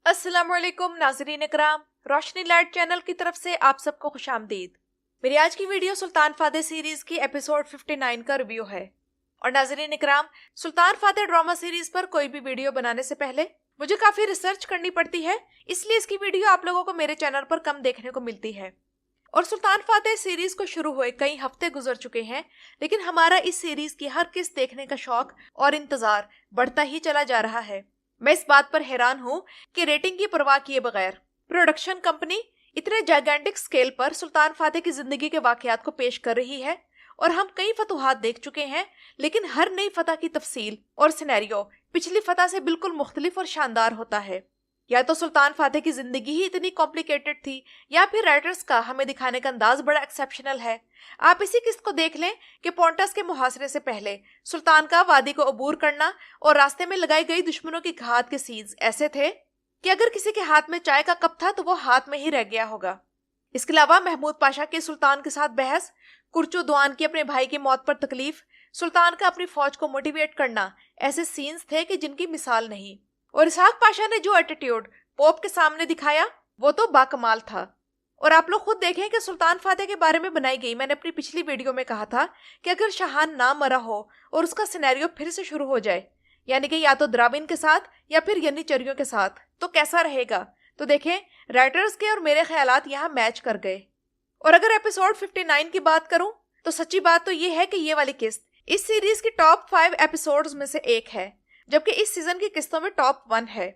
अस्सलामुअलैकुम नाज़रीन इकराम, रोशनी light channel की तरफ से आप सबको खुशामदीद। मेरी आज की वीडियो सुल्तान फाते सीरीज की एपिसोड 59 का रिव्यू है। और नाज़रीन इकराम, सुल्तान फाते ड्रामा सीरीज पर कोई भी वीडियो बनाने से पहले मुझे काफ़ी रिसर्च करनी पड़ती है, इसलिए इसकी वीडियो आप लोगों को मेरे चैनल पर कम देखने को मिलती है। और सुल्तान फाते सीरीज को शुरू हुए कई हफ्ते गुजर चुके हैं, लेकिन हमारा इस सीरीज की हर किस्त देखने का शौक और इंतजार बढ़ता ही चला जा रहा है। मैं इस बात पर हैरान हूँ कि रेटिंग की परवाह किए बगैर प्रोडक्शन कंपनी इतने जायगेंटिक स्केल पर सुल्तान फाते की जिंदगी के वाकयात को पेश कर रही है। और हम कई फतुहात देख चुके हैं, लेकिन हर नई फतह की तफसील और सिनेरियो पिछली फतह से बिल्कुल मुख्तलिफ और शानदार होता है। या तो सुल्तान फाते की जिंदगी ही इतनी कॉम्प्लिकेटेड थी, या फिर राइटर्स का हमें दिखाने का अंदाज बड़ा एक्सेप्शनल है। आप इसी किस्त को देख लें कि पोंटस के मुहासरे से पहले सुल्तान का वादी को अबूर करना और रास्ते में लगाई गई दुश्मनों की घात के सीन्स ऐसे थे कि अगर किसी के हाथ में चाय का कप था तो वो हाथ में ही रह गया होगा। इसके अलावा महमूद पाशा की सुल्तान के साथ बहस, कुर्चो दुआन की अपने भाई की मौत पर तकलीफ, सुल्तान का अपनी फौज को मोटिवेट करना, ऐसे सीन्स थे कि जिनकी मिसाल नहीं। और इसहाक पाशा ने जो एटीट्यूड पोप के सामने दिखाया वो तो बाकमाल था। और आप लोग खुद देखें कि सुल्तान फाते के बारे में बनाई गई, मैंने अपनी पिछली वीडियो में कहा था कि अगर शाहान ना मरा हो और उसका सिनेरियो फिर से शुरू हो जाए, यानी कि या तो द्राविन के साथ या फिर यन्नीचर्यों के साथ, तो कैसा रहेगा। तो देखें, राइटर्स के और मेरे ख्यालात यहाँ मैच कर गए। और अगर एपिसोड 59 की बात करूं तो सच्ची बात तो ये है कि ये वाली किस्त इस सीरीज की टॉप 5 एपिसोड्स में से एक है, जबकि इस सीजन की किस्तों में टॉप 1 है।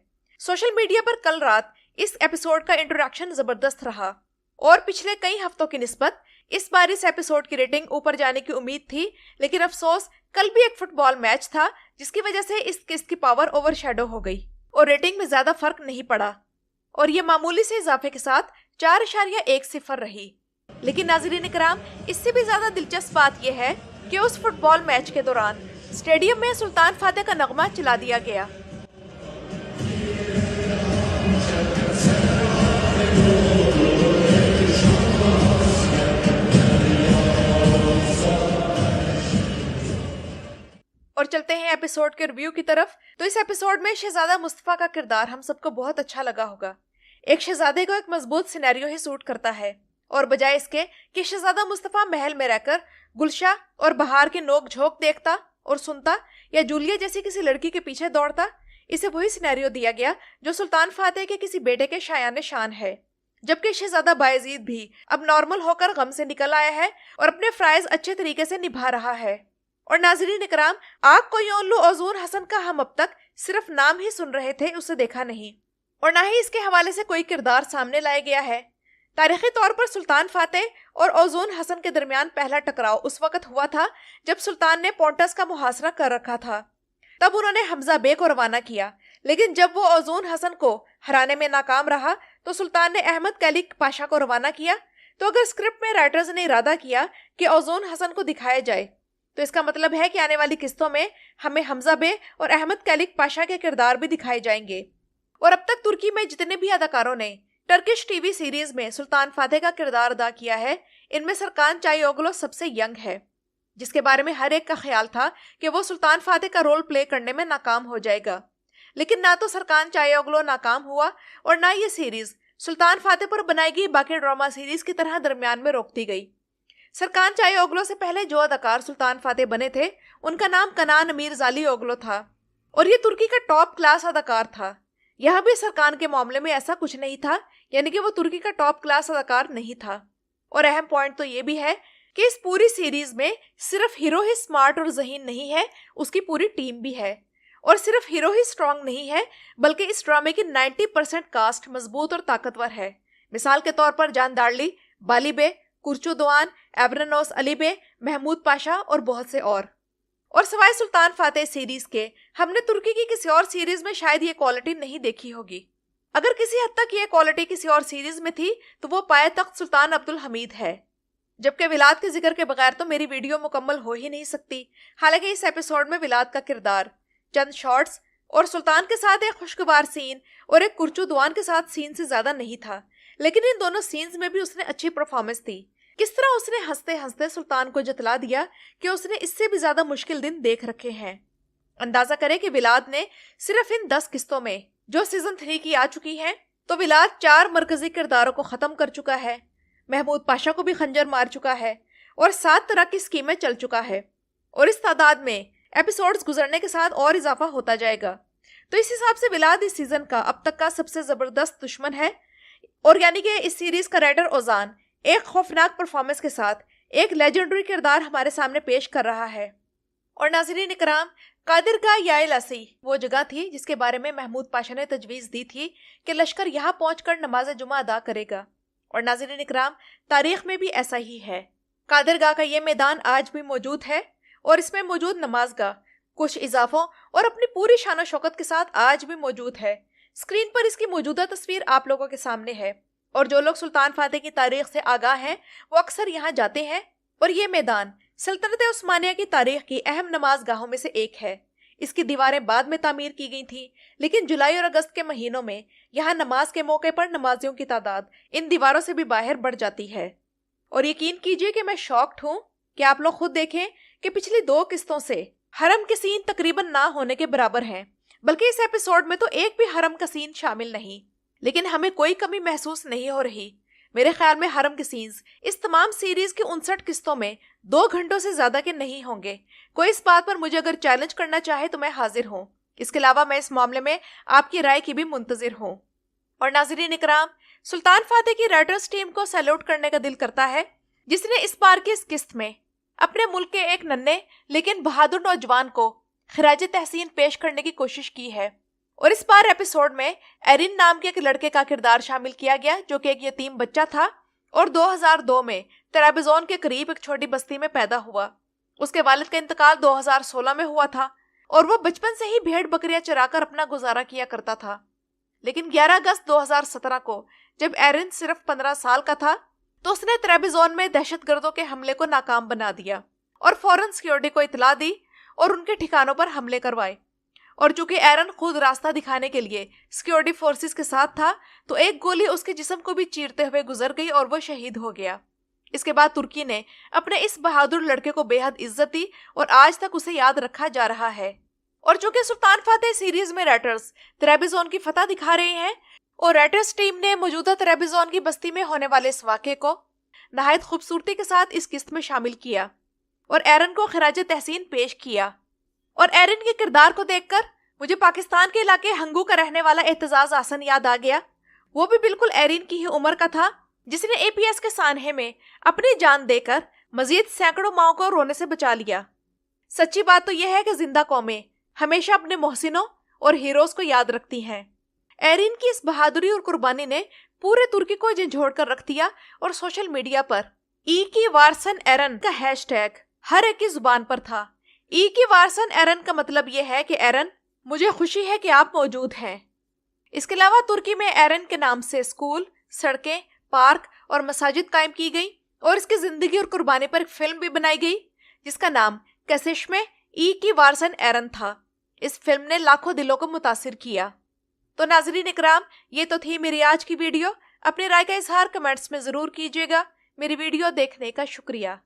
सोशल मीडिया पर कल रात इस एपिसोड का इंट्रोडक्शन जबरदस्त रहा और पिछले कई हफ्तों की निस्बत इस बार इस एपिसोड की रेटिंग ऊपर जाने की उम्मीद थी, लेकिन अफसोस कल भी एक फुटबॉल मैच था जिसकी वजह से इस किस्त की पावर ओवरशैडो हो गई और रेटिंग में ज्यादा फर्क नहीं पड़ा और ये मामूली से इजाफे के साथ 4.10 रही। लेकिन नाज़रीन इकराम, इससे भी ज्यादा दिलचस्प बात यह है कि उस फुटबॉल मैच के दौरान स्टेडियम में सुल्तान फाते का नगमा चला दिया गया। और चलते हैं एपिसोड के रिव्यू की तरफ। तो इस एपिसोड में शहजादा मुस्तफा का किरदार हम सबको बहुत अच्छा लगा होगा। एक शहजादे को एक मजबूत सिनेरियो ही सूट करता है और बजाय इसके कि शहजादा मुस्तफा महल में रहकर गुलशा और बहार की नोक झोंक देखता और सुनता या जूलिया जैसी किसी लड़की के पीछे दौड़ता, इसे वही सिनेरियो दिया गया जो सुल्तान फाते के किसी बेटे के शायान शान है। जबकि शहजादा बायजीद भी अब नॉर्मल होकर गम से निकल आया है और अपने फ्राइज अच्छे तरीके से निभा रहा है। और नाज़रीन इकराम, आग को योनलू ओजून हसन का हम अब तक सिर्फ नाम ही सुन रहे थे, उसे देखा नहीं और ना ही इसके हवाले से कोई किरदार सामने लाया गया है। तारीखी तौर पर सुल्तान फाते और ओजून हसन के दरमियान पहला टकराव उस वक्त हुआ था जब सुल्तान ने पोंटस का मुहासरा कर रखा था। तब उन्होंने हमजा बे को रवाना किया, लेकिन जब वो ओजून हसन को हराने में नाकाम रहा तो सुल्तान ने अहमद कैलिक पाशा को रवाना किया। तो अगर स्क्रिप्ट में राइटर्स ने इरादा किया कि ओजून हसन को दिखाया जाए तो इसका मतलब है कि आने वाली किस्तों में हमें हमजा बे और अहमद कैलिक पाशा के किरदार भी दिखाए जाएंगे। और अब तक तुर्की में जितने भी अदाकारों ने टर्किश टीवी सीरीज में सुल्तान फाते का किरदार अदा किया है, इनमें सरकान चायोगलो सबसे यंग है, जिसके बारे में हर एक का ख्याल था कि वो सुल्तान फाते का रोल प्ले करने में नाकाम हो जाएगा। लेकिन ना तो सरकान चायोगलो नाकाम हुआ और ना ये सीरीज सुल्तान फाते पर बनाई गई बाकी ड्रामा सीरीज की तरह दरमियान में रोक दी गई। सरकान चायोगलो से पहले जो अदाकार सुल्तान फाते बने थे उनका नाम कनान मीरजाली ओगलो था और ये तुर्की का टॉप क्लास अदाकार था। यहाँ भी सरकान के मामले में ऐसा कुछ नहीं था, यानी कि वो तुर्की का टॉप क्लास अदाकार नहीं था। और अहम पॉइंट तो ये भी है कि इस पूरी सीरीज में सिर्फ हीरो ही स्मार्ट और ज़हीन नहीं है, उसकी पूरी टीम भी है। और सिर्फ हीरो ही स्ट्रांग नहीं है, बल्कि इस ड्रामे की 90% कास्ट मजबूत और ताकतवर है। मिसाल के तौर पर जान दार्ली, बाली बे, कुर्चो दोआन, एब्रानोस अली बे, महमूद पाशा और बहुत से और सिवाय सुल्तान फाते सीरीज के हमने तुर्की की किसी और सीरीज में शायद ये क्वालिटी नहीं देखी होगी। अगर किसी हद तक ये क्वालिटी किसी और सीरीज में थी तो वो पाए तख्त सुल्तान अब्दुल हमीद है। जबकि विलाद के जिक्र के बगैर तो मेरी वीडियो मुकम्मल हो ही नहीं सकती। हालांकि इस एपिसोड में विलाद का किरदार, चंद शॉर्ट्स और सुल्तान के साथ एक खुशगवार सीन और एक कुर्चू दुआन के साथ सीन से ज्यादा नहीं था, लेकिन इन दोनों सीन्स में भी उसने अच्छी परफॉर्मेंस दी। किस तरह उसने हंसते हंसते सुल्तान को जतला दिया कि उसने इससे भी ज्यादा मुश्किल दिन देख रखे हैं। अंदाजा करें कि विलाद ने सिर्फ इन 10 किस्तों में जो सीजन 3 की आ चुकी हैं, तो विलाद 4 मरकजी किरदारों को ख़त्म कर चुका है, महमूद पाशा को भी खंजर मार चुका है और 7 तरह की स्कीमें चल चुका है और इस तादाद में एपिसोड्स गुजरने के साथ और इजाफा होता जाएगा। तो इस हिसाब से विलाद इस सीजन का अब तक का सबसे ज़बरदस्त दुश्मन है और यानी कि इस सीरीज का राइटर ओजान एक खौफनाक परफॉर्मेंस के साथ एक लेजेंडरी किरदार हमारे सामने पेश कर रहा है। और नाज़रीन इकराम, कादिरगाह या लसी वो जगह थी जिसके बारे में महमूद पाशा ने तजवीज़ दी थी कि लश्कर यहाँ पहुंचकर नमाज जुमा अदा करेगा। और नाज़रीन इकराम, तारीख में भी ऐसा ही है। कादिरगाह का ये मैदान आज भी मौजूद है और इसमें मौजूद नमाजगाह कुछ इजाफों और अपनी पूरी शान शौकत के साथ आज भी मौजूद है। स्क्रीन पर इसकी मौजूदा तस्वीर आप लोगों के सामने है और जो लोग सुल्तान फातेह की तारीख से आगाह हैं वो अक्सर यहाँ जाते हैं। और ये मैदान सल्तनत उस्मानिया की तारीख की अहम नमाजगाहों में से एक है। इसकी दीवारें बाद में तामीर की गई थी, लेकिन जुलाई और अगस्त के महीनों में यहाँ नमाज के मौके पर नमाजियों की तादाद इन दीवारों से भी बाहर बढ़ जाती है। और यकीन कीजिए कि मैं शॉक्ड हूँ कि आप लोग खुद देखें कि पिछली 2 किस्तों से हरम के सीन तकरीबन ना होने के बराबर हैं, बल्कि इस एपिसोड में तो एक भी हरम का सीन शामिल नहीं। लेकिन हमें कोई कमी महसूस नहीं हो रही। मेरे ख्याल में हरम के सीन्स इस तमाम सीरीज की 59 किस्तों में 2 घंटों से ज्यादा के नहीं होंगे। कोई इस बात पर मुझे अगर चैलेंज करना चाहे तो मैं हाजिर हूँ। इसके अलावा मैं इस मामले में आपकी राय की भी मुंतजिर हूँ। और नाज़रीन इकराम, सुल्तान फातेह की राइटर्स टीम को सैल्यूट करने का दिल करता है जिसने इस बार की इस किस्त में अपने मुल्क के एक नन्हे लेकिन बहादुर नौजवान को खिराज तहसीन पेश करने की कोशिश की है। और इस बार एपिसोड में एरिन नाम के एक लड़के का किरदार शामिल किया गया जो कि एक यतीम बच्चा था और 2002 में ट्रेबज़ोन के करीब एक छोटी बस्ती में पैदा हुआ। उसके वालिद का इंतकाल 2016 में हुआ था और वो बचपन से ही भेड़ बकरियां चराकर अपना गुजारा किया करता था। लेकिन 11 अगस्त 2017 को जब एरिन सिर्फ 15 साल का था तो उसने ट्रेबज़ोन में दहशतगर्दों के हमले को नाकाम बना दिया और फौरन सिक्योरिटी को इतला दी और उनके ठिकानों पर हमले करवाए। और चूंकि एरन खुद रास्ता दिखाने के लिए सिक्योरिटी फोर्सेस के साथ था तो एक गोली उसके जिस्म को भी चीरते हुए गुजर गई और वो शहीद हो गया। इसके बाद तुर्की ने अपने इस बहादुर लड़के को बेहद इज्जत दी और आज तक उसे याद रखा जा रहा है। और चूंकि सुल्तान फातेह सीरीज में राइटर्स ट्रेबज़ोन की फतह दिखा रहे हैं और राइटर्स टीम ने मौजूदा ट्रेबज़ोन की बस्ती में होने वाले इस वाक़े को नहायत खूबसूरती के साथ इस किस्त में शामिल किया और एरन को खिराज तहसीन पेश किया। और एरिन के किरदार को देखकर मुझे पाकिस्तान के इलाके हंगू का रहने वाला एतजाज आसन याद आ गया। वो भी बिल्कुल एरिन की ही उम्र का था जिसने APS के सानहे में अपनी जान देकर मजीद सैकड़ों माओं को रोने से बचा लिया। सच्ची बात तो यह है कि जिंदा कौमें हमेशा अपने मोहसिनों और हीरोज को याद रखती हैं। एरिन की इस बहादुरी और कुर्बानी ने पूरे तुर्की को झंझोड़ कर रख दिया और सोशल मीडिया पर ई की वारसन एरन का हैशटैग हर एक की जुबान पर था। ई की वारसन एरन का मतलब यह है कि एरन, मुझे खुशी है कि आप मौजूद हैं। इसके अलावा तुर्की में एरन के नाम से स्कूल, सड़कें, पार्क और मसाजिद कायम की गई और इसकी जिंदगी और कुर्बानी पर एक फिल्म भी बनाई गई जिसका नाम कैसिश में ई की वारसन एरन था। इस फिल्म ने लाखों दिलों को मुतासिर किया। तो नाजरीन इकराम, ये तो थी मेरी आज की वीडियो। अपनी राय का इजहार कमेंट्स में जरूर कीजिएगा। मेरी वीडियो देखने का शुक्रिया।